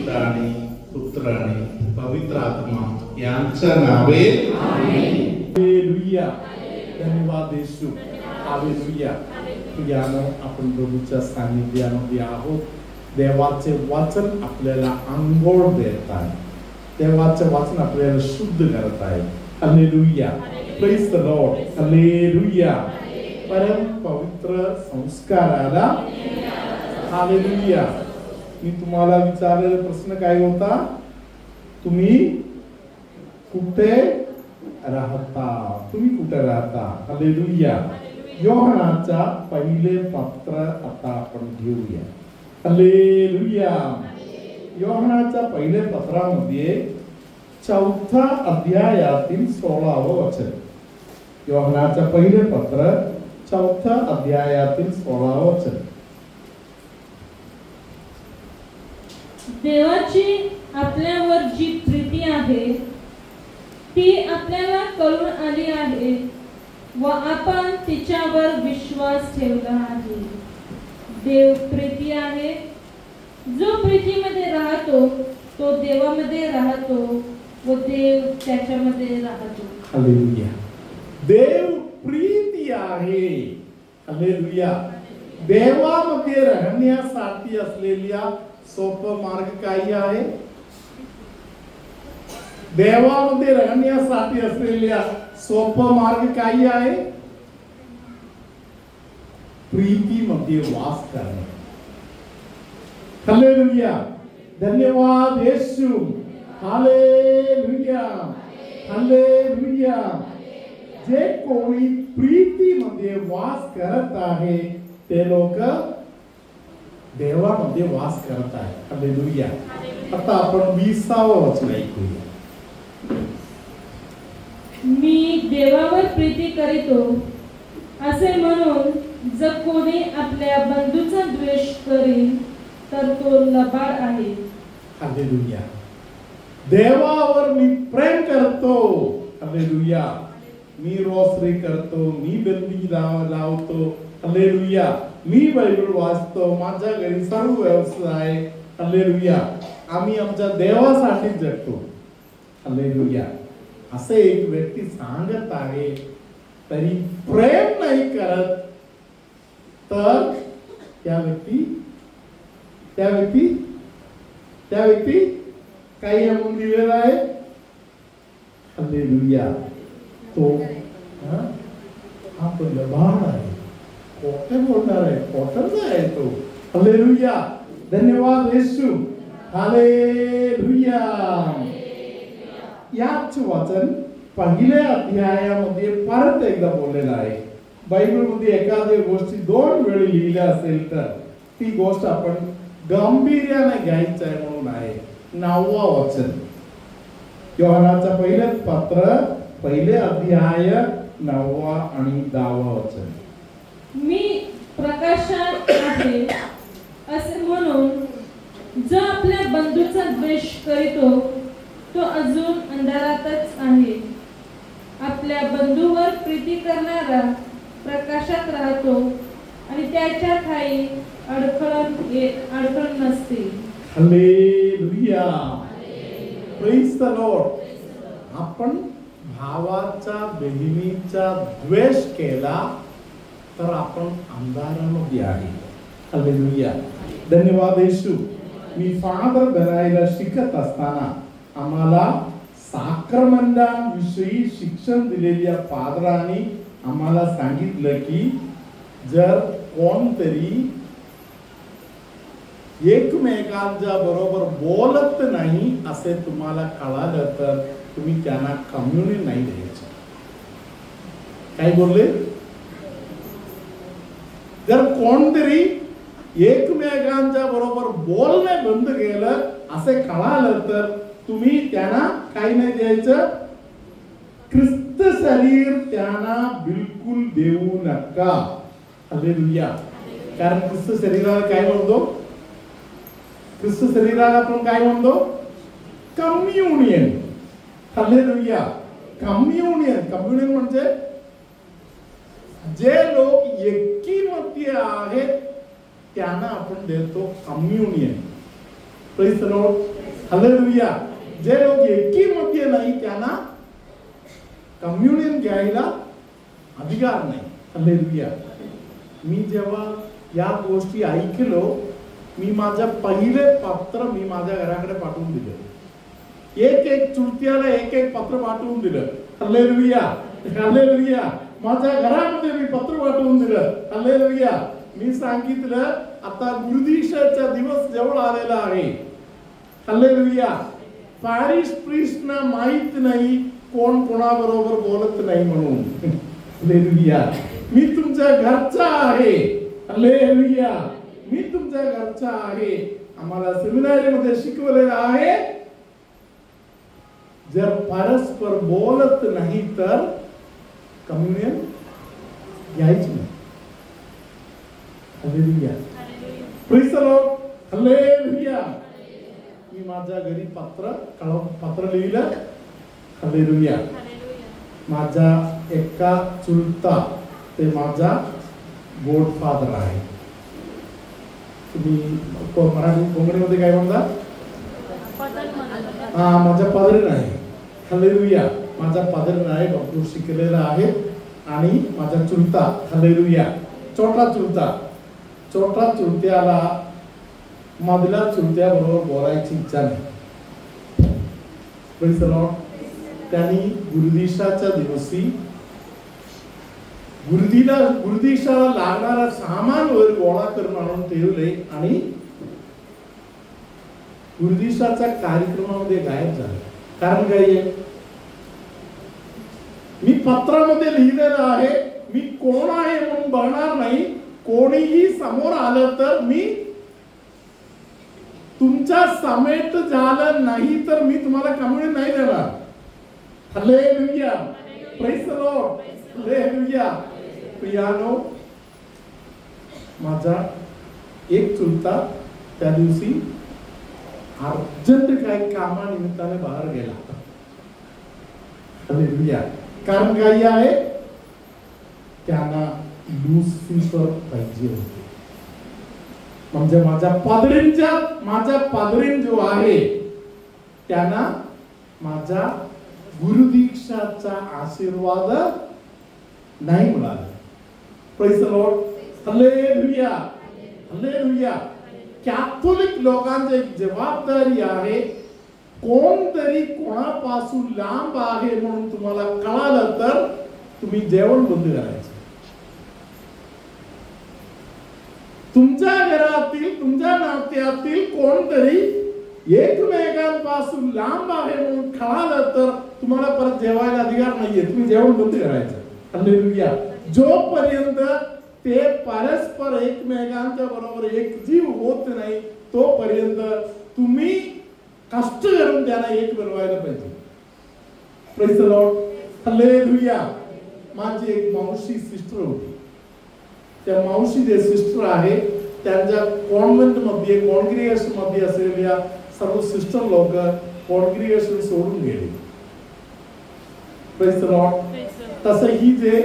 पिता आणि पुत्र आणि पवित्र आत्मा यांच्या नावे हालेलुया. धन्यवाद येशू. हालेलुया. यानं आपण प्रभूच्या सानिध्यामध्ये आहोत. देवाचे वचन आपल्याला अंघोळ देत आहे. देवाचे वचन आपल्याला शुद्ध करत आहे. Hallelujah. Praise the Lord. Hallelujah. परम पवित्र संस्काराला हालेलुया. मी तुम्हाला विचारलेला प्रश्न काय होता? तुम्ही कुठे राहता? तुम्ही कुठे राहता? हालेलुया. योहानाचा पहिले पत्र आता आपण घेऊया. हालेलुया. योहानाच्या पहिले पत्रामध्ये 4 अध्यायातील 16वे वचन. योहानाच्या पहिले पत्र 4 अध्यायातील 16वे वचन. देवाची आपल्यावर जी प्रीती आहे ती आपल्याला कळून आली आहे व आपण तिच्यावर विश्वास ठेवला आहे. देव प्रीती आहे. जो प्रीतीमध्ये राहतो तो देवामध्ये राहतो व देव त्याच्यामध्ये राहतो. हालेलुया. देव प्रीती आहे. हालेलुया. देवामध्ये राहण्यासाठी असलेल्या सोपा मार्ग काय आहे? देवामध्ये राहण्यासाठी असलेल्या सोपा मार्ग काय आहे? प्रीतीमध्ये वास करणे. हालेलुया. धन्यवाद येशू. हालेलुया. हालेलुया. जे कोणी प्रीतीमध्ये वास करत आहे ते लोक देवामध्ये वास करत आहे. हालेलुया. आता आपण 20वे वचन ऐकूया. मी देवावर प्रीती करीतो असे म्हणून जर कोणी आपल्या बंधूचा द्वेष करील तर तो लबाड आहे. हालेलुया. देवावर मी प्रेम करतो. हालेलुया. मी रोसरी करतो. मी बंदी लावतो. हालेलुया. मी बायबल वाचतो. माझ्या घरी सर्व व्यवसाय. हालेलुया. आम्ही आमच्या देवासाठी जगतो. हालेलुया. असे एक व्यक्ती सांगत आहे तरी प्रेम नाही करत तर त्या व्यक्ती काही म्हणून दिलेला आहे. हालेलुया. तो हा तो लबाड आहे. खोटे बोलणार आहे. खोटच आहे तो. हालेलुया. धन्यवाद येशू. हालेलुया. याच वचन पहिल्या अध्यायामध्ये परत एकदा बोललेलं आहे. बायबलमध्ये एखाद्या गोष्टी 2 वेळी लिहिल्या असेल तर ती गोष्ट आपण गांभीर्याने घ्यायचं आहे म्हणून आहे. 9वे वचन. योहानाचा पहिले पत्र पहिले अध्याय 9 आणि 10 वचन. मी प्रकाशात आहे असे म्हणून जो आपल्या बंधूचा द्वेष करीतो तो अजून अंधारातच आहे. आपल्या बंधूवर प्रीती करणारा प्रकाशात राहतो आणि त्याच्या ठाई अडखळ नसते. हालेलुया. Praise the Lord. आपण भावाचा बहिणीचा द्वेष केला तर आपण अंधारामध्ये आहे. हालेलुया. धन्यवाद येशू. मी फादर बनायला शिकत असताना आम्हाला साक्रमंतांविषयी शिक्षण दिलेल्या फादरांनी आम्हाला सांगितलं की जर कोणतरी एकमेकांच्या बरोबर बोलत नाही असे तुम्हाला कळालं तर तुम्ही त्यांना कम्युनियन नाही द्यायचं. काय बोलले? जर कोणतरी एकमेकांच्या बरोबर बोलणे बंद केलं असे कळालं तर तुम्ही त्यांना काय नाही द्यायचं. ख्रिस्त शरीर त्यांना बिलकुल देऊ नका. हालेलुया. कारण ख्रिस्त शरीराला काय म्हणतो? ख्रिस्त शरीराला आपण काय म्हणतो? कम्युनियन. हालेलुया. कम्युनियन म्हणजे जे लोक एकीमध्ये आहेत त्यांना आपण देतो communion. Praise the Lord. Hallelujah. जे लोक एकीमध्ये नाही त्यांना कम्युनियन घ्यायला अधिकार नाही. हालेलुया. मी जेव्हा या गोष्टी ऐकलो, मी माझं पहिले पत्र मी माझ्या घराकडे पाठवून दिलं. एक चुलत्याला एक पत्र पाठवून दिलं. हालेलुया. हालेलुया. माझ्या घरामध्ये मी पत्र पाठवून दिलं. हालेलुया. मी सांगितलं आता गुरुदिवसाचा दिवस जवळ आलेला आहे. हालेलुया. पॅरिश प्रीस्टना माहित नाही कोण कोणाबरोबर बोलत नाही म्हणून. हालेलुया. मी तुमच्या घरचा आहे. हालेलुया. मी तुमच्या घरचा आहे. आम्हाला सेमिनारीमध्ये शिकवलेलं आहे, जर परस्पर बोलत नाही तर कम्युनियन घ्यायची नाही. Hallelujah. Praise the Lord. Hallelujah. मी माझ्या घरी पत्र लिहिलं. हालेलुया. माझा एका चुलता ते माझा गोडफादर आहे. तुम्ही मराठी कोकणीमध्ये काय म्हणता? माझा पादरीन आहे. हालेलुया. माझा पादरीन आहे, भरपूर शिकलेला आहे. आणि माझा चुलता, हालेलुया, छोटा चुलत्याला मधल्या चुलत्या बरोबर बोलायची इच्छा नाही. Praise the Lord. त्यांनी गुरुदिवसाच्या दिवशी गुरुदिवसाला लागणारा सामान वर गोळा करून आणून ठेवले आणि गुरुदिवसाच्या कार्यक्रमामध्ये गायब झाले. कारण काय आहे? मी पत्रामध्ये लिहिलेलं आहे, मी कोण आहे म्हणून बघणार नाही. कोणीही समोर आलं तर मी तुमच्या समेट झालं नाही तर मी तुम्हाला कम्युनियन नाही देणार. Hallelujah. Praise the Lord. Hallelujah. प्रियानो, माझा एक चुलता त्या दिवशी अर्जंट काही कामानिमित्ताने बाहेर गेला. हालेलुया. कारण काय आहे? त्यांना लुसिफर पाहिजे होते. म्हणजे माझा पादरीन जो आहे त्यांना माझा गुरुदीक्षाचा आशीर्वाद नाही मिळाला. Praise the Lord. Hallelujah. Hallelujah. Catholic लोकांची एक जबाबदारी आहे, कोणतरी कोणापासून लांब आहे म्हणून तुम्हाला कळालं तर तुम्ही जेवण बंद करायचं. तुमच्या घरातील, तुमच्या नात्यातील कोणतरी एकमेकांपासून लांब आहे म्हणून कळालं तर तुम्हाला परत जेवायला अधिकार नाहीये. तुम्ही जेवण बंद करायचं. हालेलुया. जोपर्यंत ते परस्पर एकमेकांच्या बरोबर एक जीव होत नाही तोपर्यंत तुम्ही कष्ट करून त्यांना एक बनवायला पाहिजे. Praise the Lord. हालेलुया. माझी एक मावशी सिस्टर होती. त्या मावशी जे सिस्टर आहे त्यांच्या कॉन्व्हेंट मध्ये, कॉन्ग्रिगेशन मध्ये असलेल्या सर्व सिस्टर लोक कॉन्ग्रिगेशन सोडून गेले. Praise the Lord. तसं ही जे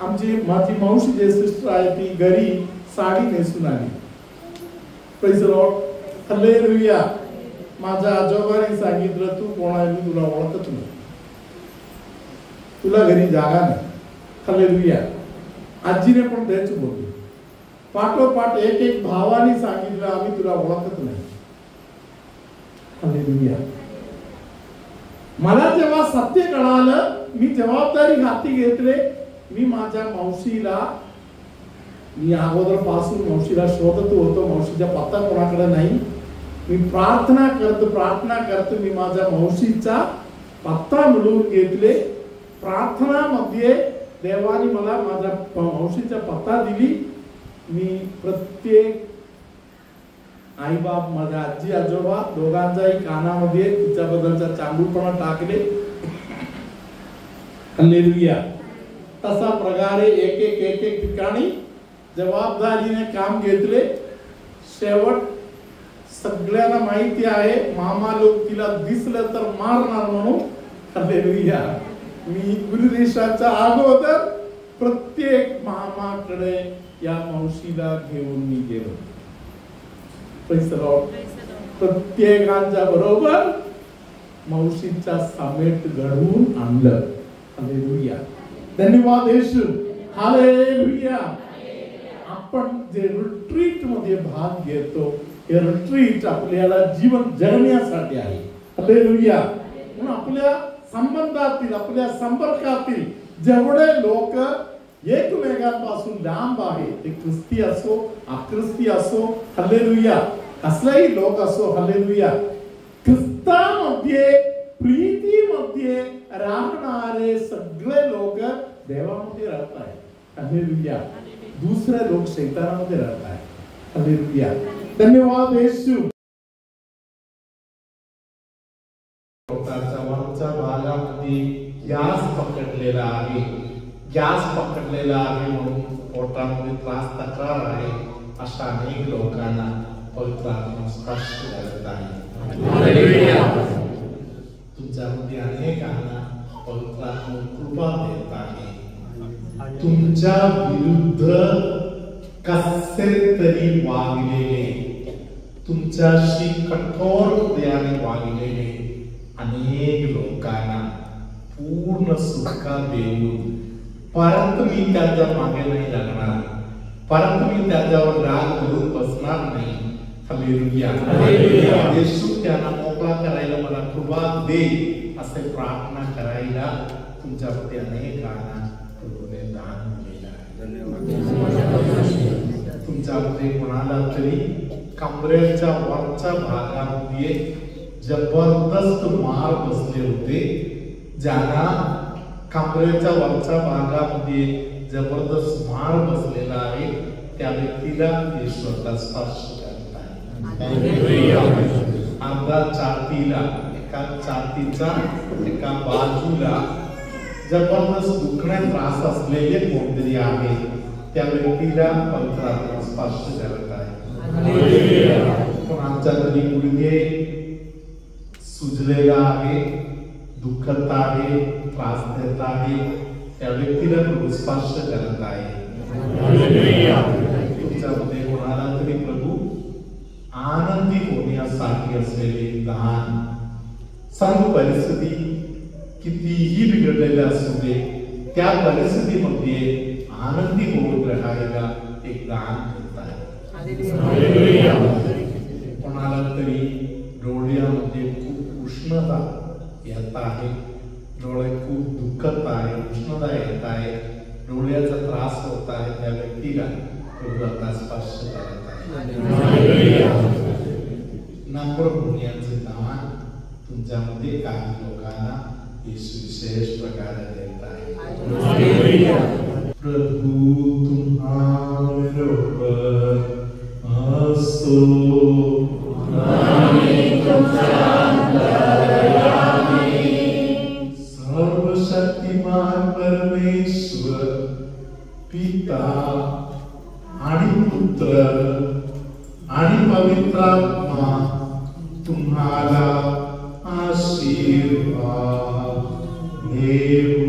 माझी मावशी जे सिस्टर आहे ती घरी साडी नेसून आली. Praise the Lord. हालेलुया. माझ्या आजोबांनी सांगितलं, तू कोण आहे मी तुला ओळखत नाही, तुला घरी जागा नाही. हालेलुया. आजीने पण त्याच बोलली. पाठोपाठ एक भावाने सांगितलं, आम्ही तुला ओळखत नाही. हालेलुया. मला जेव्हा सत्य कळालं, मी जबाबदारी हाती घेतले. मी माझ्या मावशीला, मी अगोदर पासून मावशीला शोधत होतो, मावशीचा पत्ता कोणाकडे नाही. मी प्रार्थना करतो मी माझ्या मावशीचा पत्ता मिळवून घेतले. प्रार्थनामध्ये देवाने मला माझ्या मावशीचा पत्ता दिली. मी प्रत्येक आई बाप, माझ्या आजी आजोबा दोघांच्याही कानामध्ये तिच्याबद्दलचा चांगुलपणा टाकले. हालेलुया. तसा प्रकारे एक ठिकाणी जबाबदारीने काम घेतले. शेवट सगळ्यांना माहिती आहे, मामा लोक तिला दिसलं तर मारणार म्हणून. हालेलुया. मी गुरुदेशाच्या अगोदर प्रत्येक मामाकडे या मावशीला घेऊन मी गेलो. Praise the Lord. प्रत्येकाच्या बरोबर मावशीचा समेट घडवून आणलं. हालेलुया. धन्यवाद येशू. हालेलुया. आपण जे रिट्रीट मध्ये भाग घेतो हे रिट्रीट आपल्याला जीवन जगण्यासाठी आहे. हालेलुया. म्हणून आपल्या संबंधातील आपल्या संपर्कातील जेवढे लोक एकमेकांपासून लांब आहे, ते ख्रिस्ती असो अख्रिस्ती असो, हालेलुया, कसलाही लोक असो, हालेलुया, ख्रिस्तामध्ये प्रीतीमध्ये राहणारे सगळे लोक देवामध्ये राहत आहेत. हालेलुया. दुसरे लोक शैतानामध्ये राहत आहेत. हालेलुया. धन्यवाद येशू. वरच्या भागामध्ये गॅस पकडलेला आहे. गॅस पकडलेला आहे म्हणून पोटामध्ये त्रास तक्रार आहे अशा अनेक लोकांना पवित्र आत्मा स्पर्श करत आहे. तुमच्यामध्ये अनेकांना पवित्र आत्मा कृपा देत आहे. तुमच्या विरुद्ध कसे तरी वागलेले, तुमच्याशी कठोर हृदयाने वागलेले अनेक लोकांना पूर्ण सुटका देऊन परत मी त्याच्या मागे नाही लागणार, परत मी त्याच्यावर राग धरून बसणार नाही. हालेलुया. येशू त्यांना मोकळा करायला मला कृपा दे असे प्रार्थना करायला तुमच्यामध्ये अनेकांना प्रभूने दान दिलेलं आहे. तुमच्यामध्ये कोणाला तरी कमरेच्या वरच्या भागामध्ये जबरदस्त मार बसले होते, ज्यांना कमरेच्या वरच्या भागामध्ये जबरदस्त मार बसलेला आहे, त्या व्यक्तीला येशू आता स्पर्श करत आहे. अर्धा छातीला, एका छातीचा एका बाजूला जबरदस्त दुखणे त्रास असलेले कोणतरी आहे, त्या व्यक्तीला पवित्र आत्मा स्पर्श करत आहे. कोणाच्या तरी गुडघे सुजलेला आहे, दुखत आहे, त्रास देत आहे, त्या व्यक्तीला प्रभू स्पर्श करत आहे. तुमच्यामध्ये कोणाला तरी प्रभू आनंदी होण्यासाठी असलेले दान, सर्व परिस्थिती कितीही बिघडलेल्या असू दे त्या परिस्थितीमध्ये आनंदी होऊन राहायला एक दान देत आहे. कोणाला तरी डोळ्यामध्ये खूप उष्णता येत आहे, डोळे खूप दुखत आहे, उष्णता येत आहे, डोळ्याचा त्रास होत आहे, त्या व्यक्तीला प्रभू आता स्पर्श करत आहे. नम्र होण्याचे दान तुमच्यामध्ये काही लोकांना येशू विशेष प्रकारे देत आहे. प्रभू तुम्हाबरोबर असो. सर्वशक्तिमान परमेश्वर पिता आणि पुत्र आणि पवित्र आत्मा तुम्हाला आशीर्वाद देव.